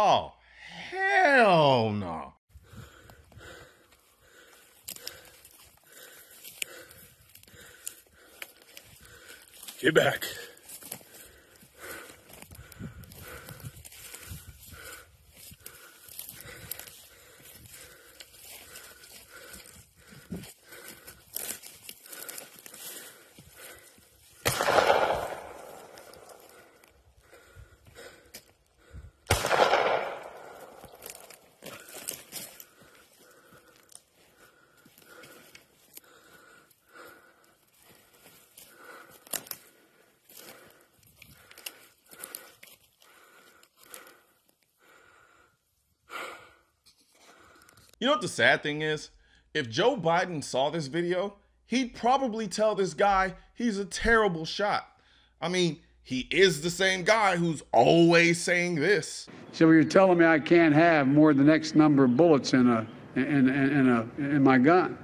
Oh, hell no. Get back. You know what the sad thing is? If Joe Biden saw this video, he'd probably tell this guy he's a terrible shot. I mean, he is the same guy who's always saying this. So you're telling me I can't have more than X number of bullets in my gun?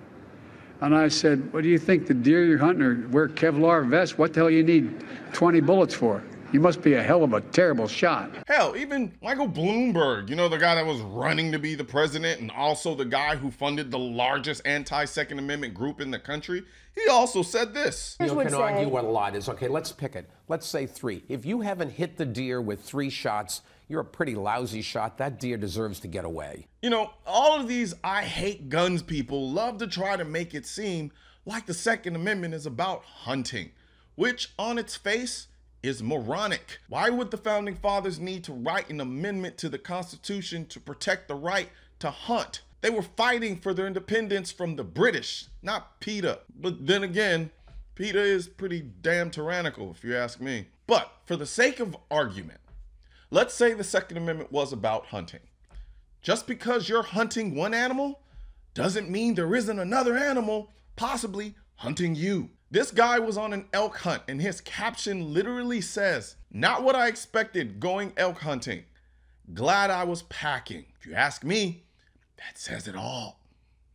And I said, what do you think, the deer you're hunting or wear Kevlar vests? What the hell you need 20 bullets for? You must be a hell of a terrible shot. Hell, even Michael Bloomberg, you know, the guy that was running to be the president and also the guy who funded the largest anti-Second Amendment group in the country, he also said this. You can argue what a lot is. Okay, let's pick it. Let's say 3. If you haven't hit the deer with 3 shots, you're a pretty lousy shot. That deer deserves to get away. You know, all of these I hate guns people love to try to make it seem like the Second Amendment is about hunting, which on its face is moronic. Why would the founding fathers need to write an amendment to the Constitution to protect the right to hunt? They were fighting for their independence from the British, not PETA. But then again, PETA is pretty damn tyrannical, if you ask me. But for the sake of argument, let's say the Second Amendment was about hunting. Just because you're hunting one animal doesn't mean there isn't another animal possibly hunting you. This guy was on an elk hunt and his caption literally says, "Not what I expected going elk hunting. Glad I was packing." If you ask me, that says it all.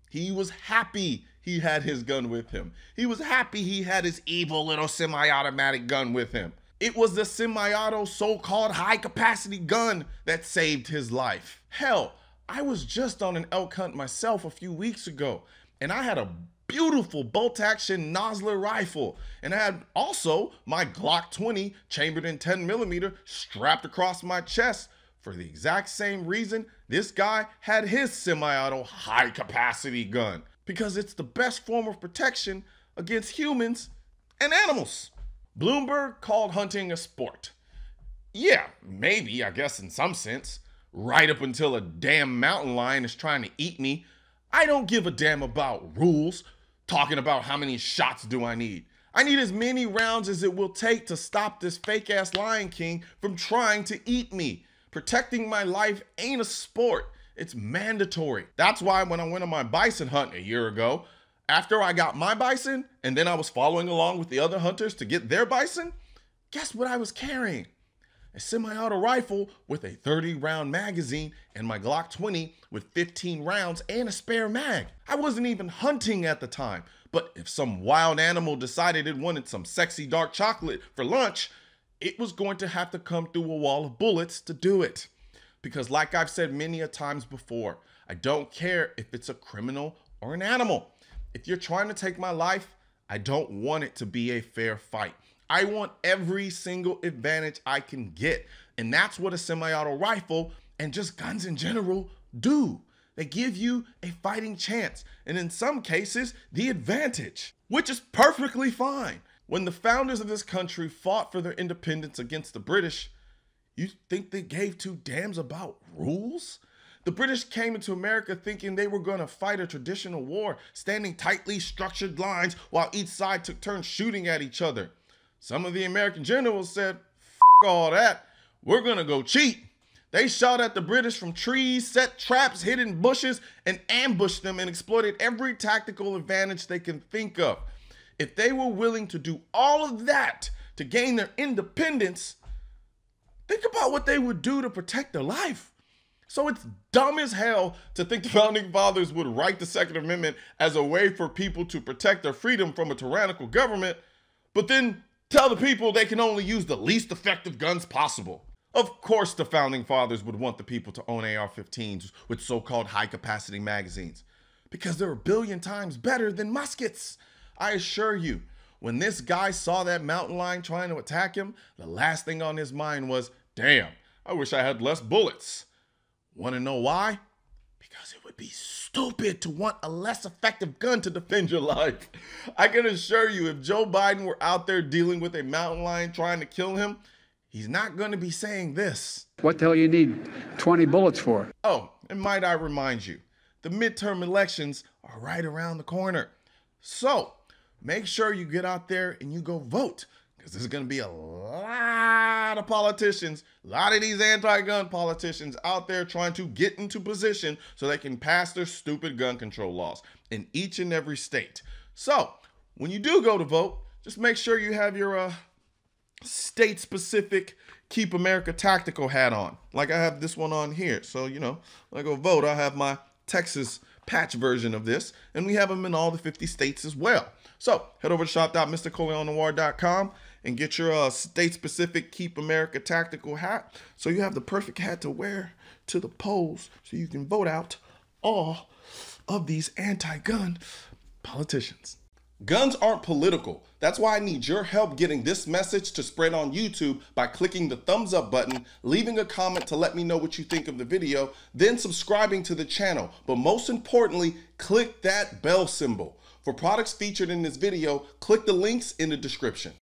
He was happy he had his gun with him. He was happy he had his evil little semi-automatic gun with him. It was the semi-auto so-called high-capacity gun that saved his life. Hell, I was just on an elk hunt myself a few weeks ago, and I had a beautiful bolt-action Nosler rifle, and I had also my Glock 20 chambered in 10mm strapped across my chest for the exact same reason this guy had his semi-auto high-capacity gun, because it's the best form of protection against humans and animals. Bloomberg called hunting a sport. Yeah, maybe, I guess in some sense, right up until a damn mountain lion is trying to eat me. I don't give a damn about rules. Talking about how many shots do I need? I need as many rounds as it will take to stop this fake ass Lion King from trying to eat me. Protecting my life ain't a sport, it's mandatory. That's why when I went on my bison hunt a year ago, after I got my bison and then I was following along with the other hunters to get their bison, guess what I was carrying? A semi-auto rifle with a 30-round magazine and my Glock 20 with 15 rounds and a spare mag. I wasn't even hunting at the time, but if some wild animal decided it wanted some sexy dark chocolate for lunch, it was going to have to come through a wall of bullets to do it. Because like I've said many a times before, I don't care if it's a criminal or an animal. If you're trying to take my life, I don't want it to be a fair fight. I want every single advantage I can get. And that's what a semi-auto rifle and just guns in general do. They give you a fighting chance, and in some cases, the advantage, which is perfectly fine. When the founders of this country fought for their independence against the British, you think they gave two damns about rules? The British came into America thinking they were gonna fight a traditional war, standing tightly structured lines while each side took turns shooting at each other. Some of the American generals said, "F all that, we're gonna go cheat." They shot at the British from trees, set traps, hid in bushes, and ambushed them and exploited every tactical advantage they can think of. If they were willing to do all of that to gain their independence, think about what they would do to protect their life. So it's dumb as hell to think the founding fathers would write the Second Amendment as a way for people to protect their freedom from a tyrannical government, but then tell the people they can only use the least effective guns possible. Of course the founding fathers would want the people to own AR-15s with so-called high-capacity magazines, because they're a billion times better than muskets. I assure you, when this guy saw that mountain lion trying to attack him, the last thing on his mind was, damn, I wish I had less bullets. Want to know why? Because it would be stupid to want a less effective gun to defend your life. I can assure you, if Joe Biden were out there dealing with a mountain lion trying to kill him, he's not going to be saying this. What the hell you need 20 bullets for? Oh, and might I remind you, the midterm elections are right around the corner. So make sure you get out there and you go vote, because there's going to be a lot of politicians, a lot of these anti-gun politicians out there trying to get into position so they can pass their stupid gun control laws in each and every state. So when you do go to vote, just make sure you have your state-specific Keep America Tactical hat on. Like I have this one on here. So, you know, when I go vote, I have my Texas patch version of this, and we have them in all the 50 states as well. So head over to shop.mrcolionnoir.com and get your state-specific Keep America Tactical hat, so you have the perfect hat to wear to the polls so you can vote out all of these anti-gun politicians. Guns aren't political. That's why I need your help getting this message to spread on YouTube by clicking the thumbs up button, leaving a comment to let me know what you think of the video, then subscribing to the channel. But most importantly, click that bell symbol. For products featured in this video, click the links in the description.